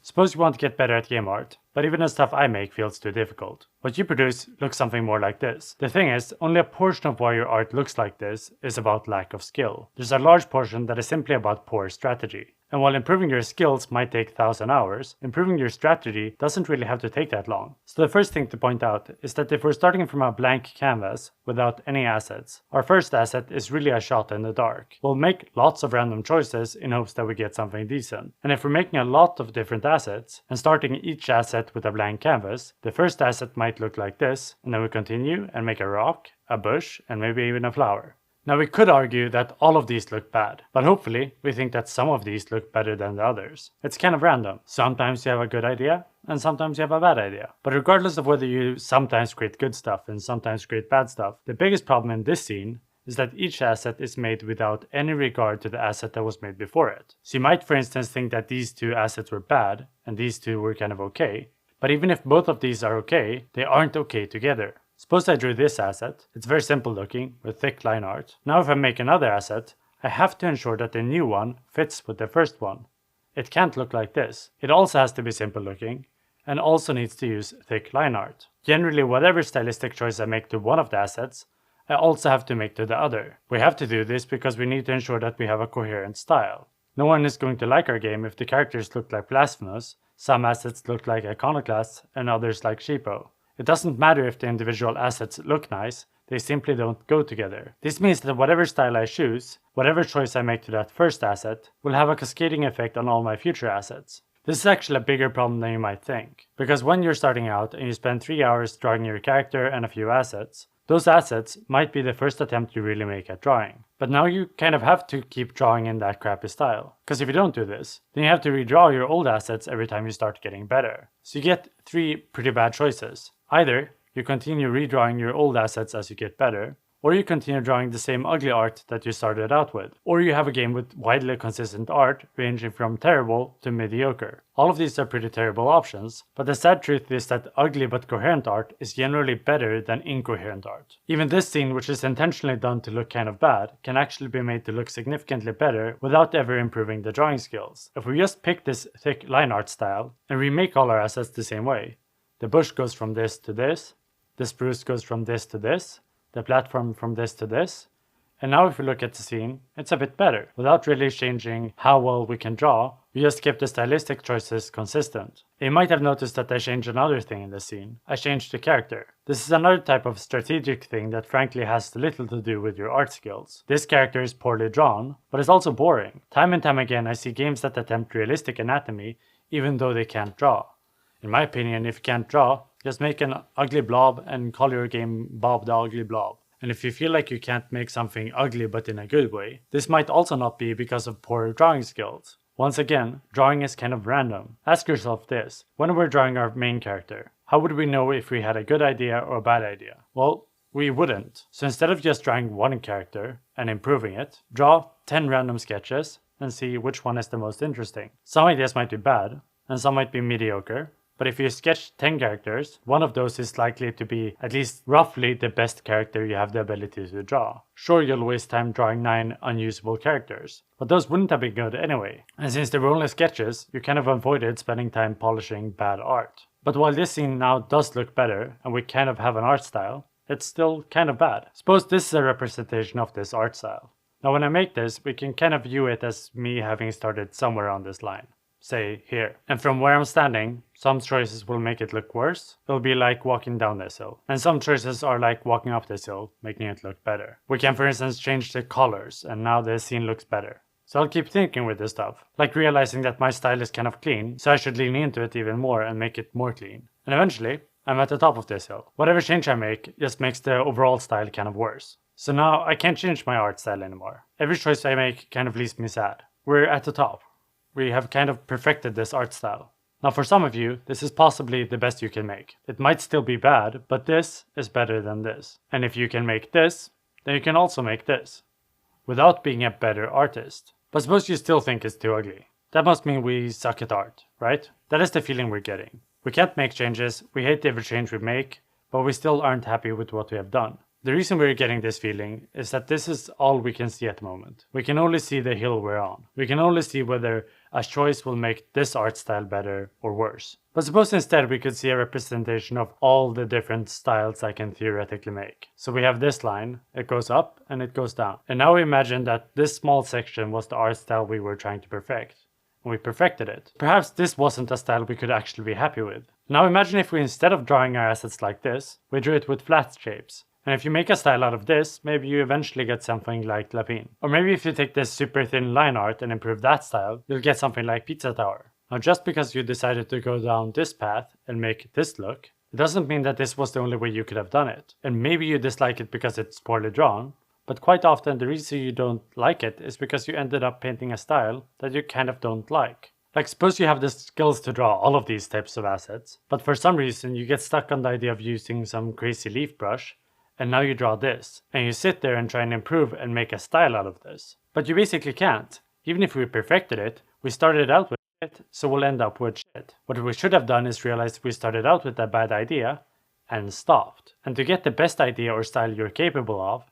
Suppose you want to get better at game art, but even the stuff I make feels too difficult. What you produce looks something more like this. The thing is, only a portion of why your art looks like this is about lack of skill. There's a large portion that is simply about poor strategy. And while improving your skills might take 1,000 hours, improving your strategy doesn't really have to take that long. So the first thing to point out is that if we're starting from a blank canvas without any assets, our first asset is really a shot in the dark. We'll make lots of random choices in hopes that we get something decent. And if we're making a lot of different assets and starting each asset with a blank canvas, the first asset might look like this, and then we continue and make a rock, a bush, and maybe even a flower. Now we could argue that all of these look bad, but hopefully we think that some of these look better than the others. It's kind of random. Sometimes you have a good idea, and sometimes you have a bad idea. But regardless of whether you sometimes create good stuff and sometimes create bad stuff, the biggest problem in this scene is that each asset is made without any regard to the asset that was made before it. So you might for instance think that these two assets were bad, and these two were kind of okay, but even if both of these are okay, they aren't okay together. Suppose I drew this asset. It's very simple looking, with thick line art. Now if I make another asset, I have to ensure that the new one fits with the first one. It can't look like this. It also has to be simple looking, and also needs to use thick line art. Generally, whatever stylistic choice I make to one of the assets, I also have to make to the other. We have to do this because we need to ensure that we have a coherent style. No one is going to like our game if the characters look like Blasphemous, some assets look like Iconoclasts, and others like Sheepo. It doesn't matter if the individual assets look nice, they simply don't go together. This means that whatever style I choose, whatever choice I make to that first asset, will have a cascading effect on all my future assets. This is actually a bigger problem than you might think, because when you're starting out and you spend 3 hours drawing your character and a few assets, those assets might be the first attempt you really make at drawing. But now you kind of have to keep drawing in that crappy style. Because if you don't do this, then you have to redraw your old assets every time you start getting better. So you get 3 pretty bad choices. Either you continue redrawing your old assets as you get better, or you continue drawing the same ugly art that you started out with, or you have a game with widely consistent art ranging from terrible to mediocre. All of these are pretty terrible options, but the sad truth is that ugly but coherent art is generally better than incoherent art. Even this scene, which is intentionally done to look kind of bad, can actually be made to look significantly better without ever improving the drawing skills. If we just pick this thick line art style and remake all our assets the same way, the bush goes from this to this, the spruce goes from this to this, the platform from this to this, and now if we look at the scene, it's a bit better. Without really changing how well we can draw, we just kept the stylistic choices consistent. You might have noticed that I changed another thing in the scene. I changed the character. This is another type of strategic thing that frankly has little to do with your art skills. This character is poorly drawn, but it's also boring. Time and time again I see games that attempt realistic anatomy even though they can't draw. In my opinion, if you can't draw, just make an ugly blob and call your game Bob the Ugly Blob. And if you feel like you can't make something ugly but in a good way, this might also not be because of poor drawing skills. Once again, drawing is kind of random. Ask yourself this: when we're drawing our main character, how would we know if we had a good idea or a bad idea? Well, we wouldn't. So instead of just drawing one character and improving it, draw 10 random sketches and see which one is the most interesting. Some ideas might be bad, and some might be mediocre. But if you sketch 10 characters, one of those is likely to be at least roughly the best character you have the ability to draw. Sure, you'll waste time drawing 9 unusable characters, but those wouldn't have been good anyway. And since they were only sketches, you kind of avoided spending time polishing bad art. But while this scene now does look better, and we kind of have an art style, it's still kind of bad. Suppose this is a representation of this art style. Now when I make this, we can kind of view it as me having started somewhere on this line. Say here. And from where I'm standing, some choices will make it look worse. It'll be like walking down this hill. And some choices are like walking up this hill, making it look better. We can for instance change the colors, and now the scene looks better. So I'll keep thinking with this stuff, like realizing that my style is kind of clean, so I should lean into it even more and make it more clean. And eventually, I'm at the top of this hill. Whatever change I make just makes the overall style kind of worse. So now I can't change my art style anymore. Every choice I make kind of leaves me sad. We're at the top. We have kind of perfected this art style. Now for some of you, this is possibly the best you can make. It might still be bad, but this is better than this. And if you can make this, then you can also make this, without being a better artist. But suppose you still think it's too ugly. That must mean we suck at art, right? That is the feeling we're getting. We can't make changes, we hate every change we make, but we still aren't happy with what we have done. The reason we're getting this feeling is that this is all we can see at the moment. We can only see the hill we're on. We can only see whether a choice will make this art style better or worse. But suppose instead we could see a representation of all the different styles I can theoretically make. So we have this line, it goes up and it goes down. And now we imagine that this small section was the art style we were trying to perfect. And we perfected it. Perhaps this wasn't a style we could actually be happy with. Now imagine if we, instead of drawing our assets like this, we drew it with flat shapes. And if you make a style out of this, maybe you eventually get something like Lapine. Or maybe if you take this super thin line art and improve that style, you'll get something like Pizza Tower. Now just because you decided to go down this path and make this look, it doesn't mean that this was the only way you could have done it. And maybe you dislike it because it's poorly drawn, but quite often the reason you don't like it is because you ended up painting a style that you kind of don't like. Like suppose you have the skills to draw all of these types of assets, but for some reason you get stuck on the idea of using some crazy leaf brush, and now you draw this, and you sit there and try and improve and make a style out of this. But you basically can't. Even if we perfected it, we started out with shit, so we'll end up with shit. What we should have done is realize we started out with a bad idea and stopped. And to get the best idea or style you're capable of,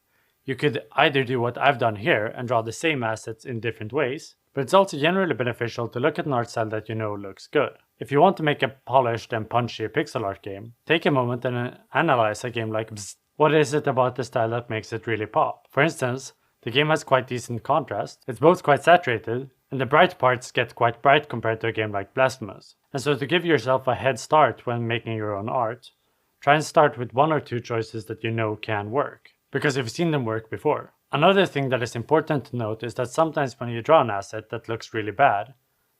you could either do what I've done here and draw the same assets in different ways, but it's also generally beneficial to look at an art style that you know looks good. If you want to make a polished and punchy pixel art game, take a moment and analyze a game like Bzzzt. What is it about the style that makes it really pop? For instance, the game has quite decent contrast, it's both quite saturated, and the bright parts get quite bright compared to a game like Blasphemous. And so to give yourself a head start when making your own art, try and start with one or two choices that you know can work, because you've seen them work before. Another thing that is important to note is that sometimes when you draw an asset that looks really bad,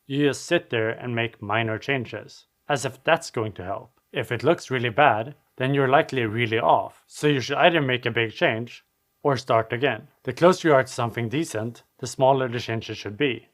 you just sit there and make minor changes, as if that's going to help. If it looks really bad, then you're likely really off, so you should either make a big change or start again. The closer you are to something decent, the smaller the changes should be.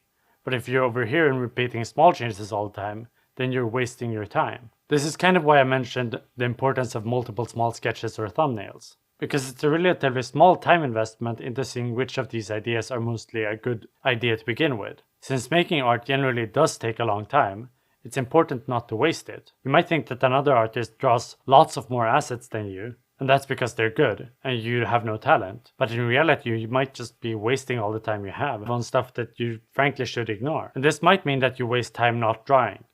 But if you're over here and repeating small changes all the time, then you're wasting your time. This is kind of why I mentioned the importance of multiple small sketches or thumbnails, because it's a relatively small time investment into seeing which of these ideas are mostly a good idea to begin with. Since making art generally does take a long time, it's important not to waste it. You might think that another artist draws lots of more assets than you, and that's because they're good, and you have no talent. But in reality, you might just be wasting all the time you have on stuff that you frankly should ignore. And this might mean that you waste time not drawing,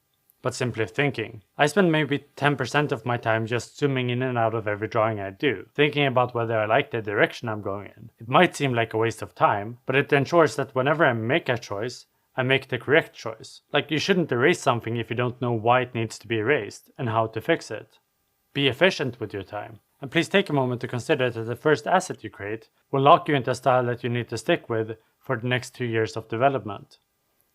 but simply thinking. I spend maybe 10% of my time just zooming in and out of every drawing I do, thinking about whether I like the direction I'm going in. It might seem like a waste of time, but it ensures that whenever I make a choice, I make the correct choice. Like, you shouldn't erase something if you don't know why it needs to be erased and how to fix it. Be efficient with your time. And please take a moment to consider that the first asset you create will lock you into a style that you need to stick with for the next 2 years of development.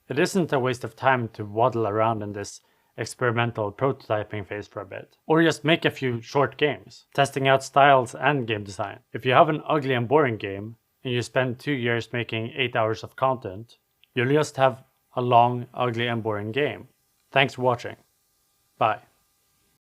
It isn't a waste of time to waddle around in this experimental prototyping phase for a bit. Or just make a few short games, testing out styles and game design. If you have an ugly and boring game, and you spend 2 years making 8 hours of content, you'll just have a long, ugly and boring game. Thanks for watching. Bye.